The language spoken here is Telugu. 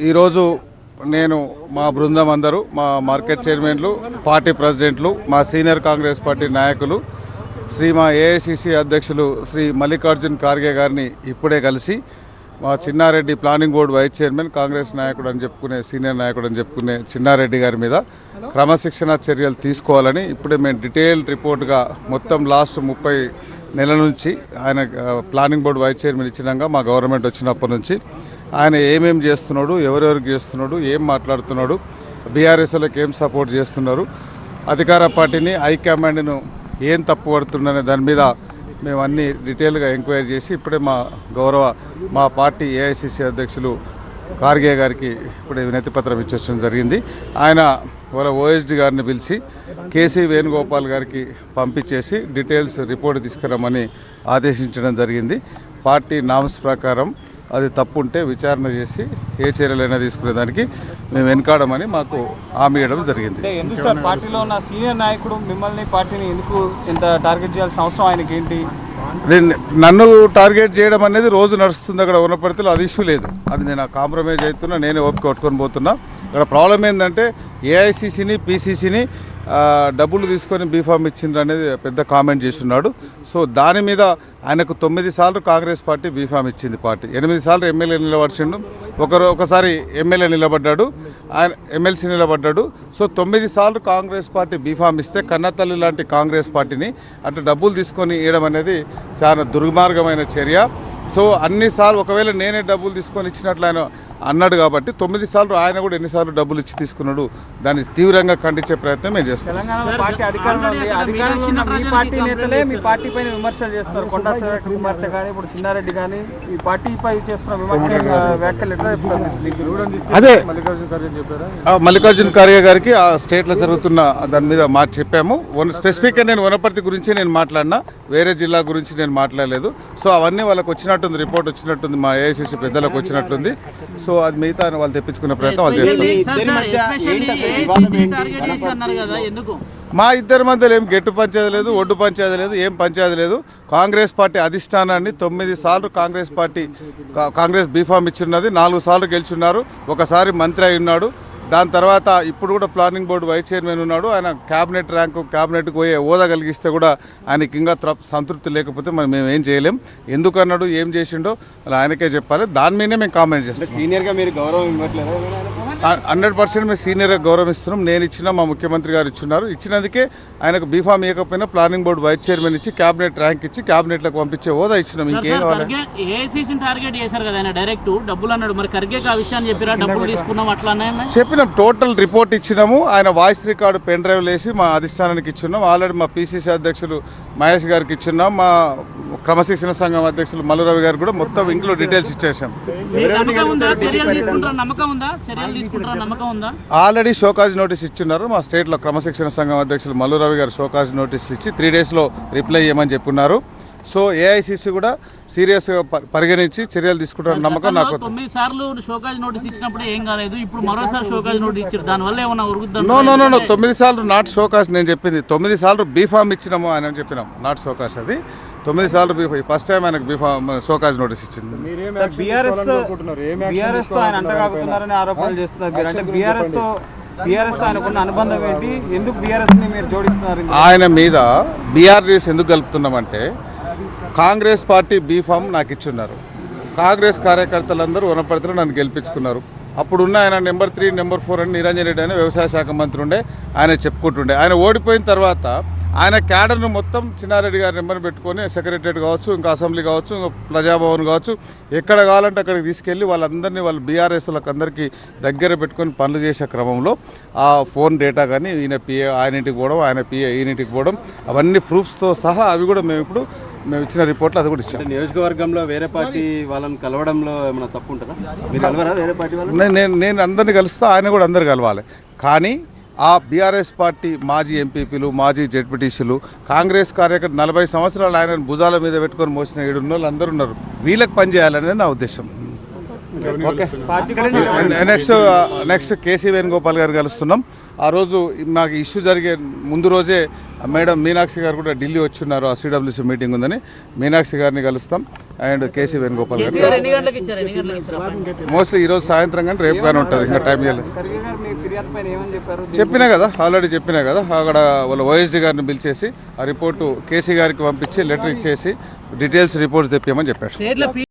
ఈరోజు నేను మా బృందం అందరూ మా మార్కెట్ చైర్మన్లు, పార్టీ ప్రెసిడెంట్లు, మా సీనియర్ కాంగ్రెస్ పార్టీ నాయకులు, మా ఏఐసిసి అధ్యక్షులు శ్రీ మల్లికార్జున్ ఖార్గే గారిని ఇప్పుడే కలిసి మా Chinnareddy planning board vice chairman, Congress నాయకుడు అని చెప్పుకునే సీనియర్ నాయకుడు అని చెప్పుకునే చిన్నారెడ్డి గారి మీద క్రమశిక్షణ చర్యలు తీసుకోవాలని ఇప్పుడే మేము డీటెయిల్ రిపోర్ట్గా మొత్తం లాస్ట్ 30 నెలల నుంచి ఆయన ప్లానింగ్ బోర్డు వైస్ చైర్మన్ ఇచ్చినాక మా గవర్నమెంట్ వచ్చినప్పటి నుంచి ఆయన ఏమేం చేస్తున్నాడు, ఎవరెవరికి చేస్తున్నాడు, ఏం మాట్లాడుతున్నాడు, బీఆర్ఎస్లకు ఏం సపోర్ట్ చేస్తున్నారు, అధికార పార్టీని హైకమాండ్ను ఏం తప్పు పడుతుందనే దాని మీద మేము అన్ని డీటెయిల్గా ఎంక్వైరీ చేసి ఇప్పుడే మా పార్టీ ఏఐసిసి అధ్యక్షులు ఖార్గే గారికి ఇప్పుడే వినతి పత్రం ఇచ్చడం జరిగింది. ఆయన వాళ్ళ ఓఎస్డి గారిని పిలిచి కేసీ వేణుగోపాల్ గారికి పంపించేసి డీటెయిల్స్ రిపోర్ట్ తీసుకురమ్మని ఆదేశించడం జరిగింది. పార్టీ నామ్స్ ప్రకారం అది తప్పు ఉంటే విచారణ చేసి ఏ చర్యలైనా తీసుకునేదానికి మేము వెనకాడమని మాకు హామీ ఇవ్వడం జరిగింది. ఎందుకు సార్ పార్టీలో ఉన్న సీనియర్ నాయకుడు మిమ్మల్ని పార్టీని ఎందుకు ఇంత టార్గెట్ చేయాల్సిన అవసరం ఆయనకి ఏంటి? నన్ను టార్గెట్ చేయడం అనేది రోజు నడుస్తుంది. అక్కడ ఉన్న పరిస్థితులు అది ఇష్యూ లేదు. అది నేను కాంప్రమైజ్ అవుతున్నా, నేనే ఓపిక కొట్టుకొని పోతున్నా. ఇక్కడ ప్రాబ్లం ఏంటంటే ఏఐసిసిని, పీసీసీని డబ్బులు తీసుకొని బీఫామ్ ఇచ్చిండ్రు అనేది పెద్ద కామెంట్ చేస్తున్నాడు. సో దాని మీద ఆయనకు 9 సార్లు కాంగ్రెస్ పార్టీ బీఫామ్ ఇచ్చింది. పార్టీ 8 సార్లు ఎమ్మెల్యే నిలబడిచిండు, ఒకసారి ఎమ్మెల్యే నిలబడ్డాడు, ఆయన ఎమ్మెల్సీ నిలబడ్డాడు. సో 9 సార్లు కాంగ్రెస్ పార్టీ బీఫామ్ ఇస్తే కన్నతల్లి లాంటి కాంగ్రెస్ పార్టీని అట్లా డబ్బులు తీసుకొని ఇవ్వడం అనేది చాలా దుర్మార్గమైన చర్య. సో అన్నిసార్లు ఒకవేళ నేనే డబ్బులు తీసుకొని ఇచ్చినట్లు ఆయన అన్నాడు కాబట్టి 9 సార్లు ఆయన కూడా ఎన్నిసార్లు డబ్బులు ఇచ్చి తీసుకున్నాడు, దాన్ని తీవ్రంగా ఖండించే ప్రయత్నం మేము చేస్తాం. తెలంగాణ పార్టీ అధికారంలో ఉంది. అధికారంలో ఉన్న మీ పార్టీ నేతలే మీ పార్టీ పైన విమర్శలు చేస్తారు. కొండా సురేఖ కుమార్తె కానీ, ఇప్పుడు చిన్నారెడ్డి కానీ ఈ పార్టీపై చేస్తున్న విమర్శ వ్యాఖ్యలు ఎట్లా చెప్తారు? అదే మల్లికార్జున్ ఖార్గే గారికి ఆ స్టేట్లో జరుగుతున్న దాని మీద చెప్పాము. స్పెసిఫిక్గా నేను వనపర్తి గురించి నేను మాట్లాడినా, వేరే జిల్లా గురించి నేను మాట్లాడలేదు. సో అవన్నీ వాళ్ళకి వచ్చినట్టుంది, రిపోర్ట్ వచ్చినట్టుంది, మా ఏఐసిసి పెద్దలకు వచ్చినట్టుంది. సో అది మిగతా వాళ్ళు తెప్పించుకునే ప్రయత్నం వాళ్ళు చేస్తారు. మా ఇద్దరి మధ్యలో ఏం గెట్టు పంచాయతీ లేదు, ఒడ్డు పంచాయతీ లేదు, ఏం పంచాయతీ లేదు. కాంగ్రెస్ పార్టీ అధిష్టానాన్ని 9 సార్లు కాంగ్రెస్ బీఫామ్ ఇచ్చిన్నది, 4 సార్లు గెలుచున్నారు, ఒకసారి మంత్రి అయి ఉన్నాడు. దాని తర్వాత ఇప్పుడు కూడా ప్లానింగ్ బోర్డు వైస్ చైర్మన్ ఉన్నాడు. ఆయన క్యాబినెట్కి పోయే హోదా కలిగిస్తే కూడా ఆయనకి ఇంకా సంతృప్తి లేకపోతే మేము ఏం చేయలేం. ఎందుకన్నాడు, ఏం చేసిండో అలా ఆయనకే చెప్పాలి. దాని మీదే మేము కామెంట్ చేస్తాం. సీనియర్గా మీరు గౌరవం ఇవ్వట్లేదు? 100% మేము సీనియర్గా గౌరవిస్తున్నాం. నేను ఇచ్చిన, మా ముఖ్యమంత్రి గారు ఇచ్చినారు. ఇచ్చినందుకే ఆయనకు బీఫామ్ ఇవ్వకపోయినా ప్లానింగ్ బోర్డు వైస్ చైర్మన్ ఇచ్చి క్యాబినెట్ ర్యాంక్ ఇచ్చి క్యాబినెట్లకు పంపించే హోదా ఇచ్చినాం. ఇంకేం కావాలి? చెప్పినాం, టోటల్ రిపోర్ట్ ఇచ్చినాము. ఆయన వాయిస్ రికార్డు పెన్ డ్రైవ్ వేసి మా అధిష్టానానికి ఇచ్చున్నాం. ఆల్రెడీ మా పీసీసీ అధ్యక్షులు మహేష్ గారికి ఇచ్చున్నాం. మా క్రమశిక్షణ సంఘం అధ్యక్షులు మల్లురవి గారు కూడా మొత్తం ఇంట్లో డీటెయిల్స్ ఇచ్చేసాం. ఆల్రెడీ షోకాజ్ నోటీస్ ఇచ్చున్నారు. మా స్టేట్లో క్రమశిక్షణ సంఘం అధ్యక్షులు మల్లురవి గారు షోకాజ్ నోటీస్ ఇచ్చి 3 డేస్లో రిప్లై చేయమని చెప్పున్నారు. సో ఏఐసిసి కూడా సీరియస్గా పరిగణించి చర్యలు తీసుకుంటారన్న నమ్మకం నాకు. 9 సార్లు షోకాజ్ నోటీస్ ఇచ్చినప్పుడు ఏం కాలేదు, ఇప్పుడు మరోసారి షోకాజ్ నోటీస్ ఇచ్చారు, దానివల్ల ఏమన్నా ఉరుగుద్దా? నో 9 సార్లు నాట్ షోకాజ్. నేను చెప్పింది 9 సార్లు బీఫామ్ ఇచ్చినాము ఆయన చెప్పినాం, నాట్ షోకాజ్. అది 9 సార్లు ఫస్ట్ టైం ఆయనకు బీఫామ్ షోకాజ్ నోటీస్ ఇచ్చింది. ఆయన మీద బీఆర్ఎస్ ఎందుకు కలుపుతున్నామంటే, కాంగ్రెస్ పార్టీ బీఫామ్ నాకు ఇచ్చున్నారు. కాంగ్రెస్ కార్యకర్తలందరూ వనపర్తిలో నన్ను గెలిపించుకున్నారు. అప్పుడున్న ఆయన నెంబర్ 3, నెంబర్ 4 అని నిరంజన్ రెడ్డి అని వ్యవసాయ శాఖ మంత్రి ఉండే, ఆయన చెప్పుకుంటుండే. ఆయన ఓడిపోయిన తర్వాత ఆయన క్యాడర్ను మొత్తం చిన్నారెడ్డి గారి నెంబర్ పెట్టుకొని సెక్రటరియట్ కావచ్చు, ఇంకా అసెంబ్లీ కావచ్చు, ఇంకా ప్రజాభవన్ కావచ్చు, ఎక్కడ కావాలంటే అక్కడికి తీసుకెళ్ళి వాళ్ళందరినీ వాళ్ళ బీఆర్ఎస్లకు అందరికీ దగ్గర పెట్టుకొని పనులు చేసే క్రమంలో ఆ ఫోన్ డేటా కానీ ఈయన పిఏ ఆయన ఇంటికి పోవడం, ఆయన పిఏ ఈయనింటికి పోవడం, అవన్నీ ప్రూఫ్స్తో సహా అవి కూడా మేము ఇచ్చిన రిపోర్ట్లో అది కూడా ఇచ్చాం. నియోజకవర్గంలో వేరే పార్టీ వాళ్ళని కలవడంలో ఏమైనా తప్పు ఉంటుందా? మీరు కలవరా వేరే పార్టీ వాళ్ళు? నేను అందరినీ కలుస్తా, ఆయన కూడా అందరు కలవాలి. కానీ ఆ బీఆర్ఎస్ పార్టీ మాజీ ఎంపీపీలు, మాజీ జెడ్పీటీసీలు, కాంగ్రెస్ కార్యకర్త 40 సంవత్సరాలు ఆయన భుజాల మీద పెట్టుకొని మోసిన 7 వాళ్ళు అందరూ ఉన్నారు. వీళ్ళకి పనిచేయాలనేది నా ఉద్దేశం. Okay party next KC Venugopal గారు కలుస్తున్నాం. ఆ రోజు మాకు ఇష్యూ జరిగే ముందు రోజే మేడం మీనాక్షి గారు కూడా ఢిల్లీ వచ్చిన్నారు. ఆ సిడబ్ల్యూసీ మీటింగ్ ఉందని మీనాక్షి గారిని కలుస్తాం అండ్ కేసీ వేణుగోపాల్ గారు ఎన్ని గంటలకు ఇచ్చారు? ఎన్ని గంటలకు ఇచ్చారు? మోస్ట్లీ ఈరోజు సాయంత్రం కానీ రేపు కానీ ఉంటుంది. ఇంకా టైం చేయలేదు. ఖర్గే గారు మీ ఫిర్యాదు పైన ఏమని చెప్పారు? చెప్పినా కదా, ఆల్రెడీ చెప్పినా కదా. అక్కడ వాళ్ళ ఓఎస్డీ గారిని పిలిచేసి ఆ రిపోర్టు కేసీ గారికి పంపించి లెటర్ ఇచ్చేసి డీటెయిల్స్ రిపోర్ట్స్ తెప్పామని చెప్పారు. స్టేట్లో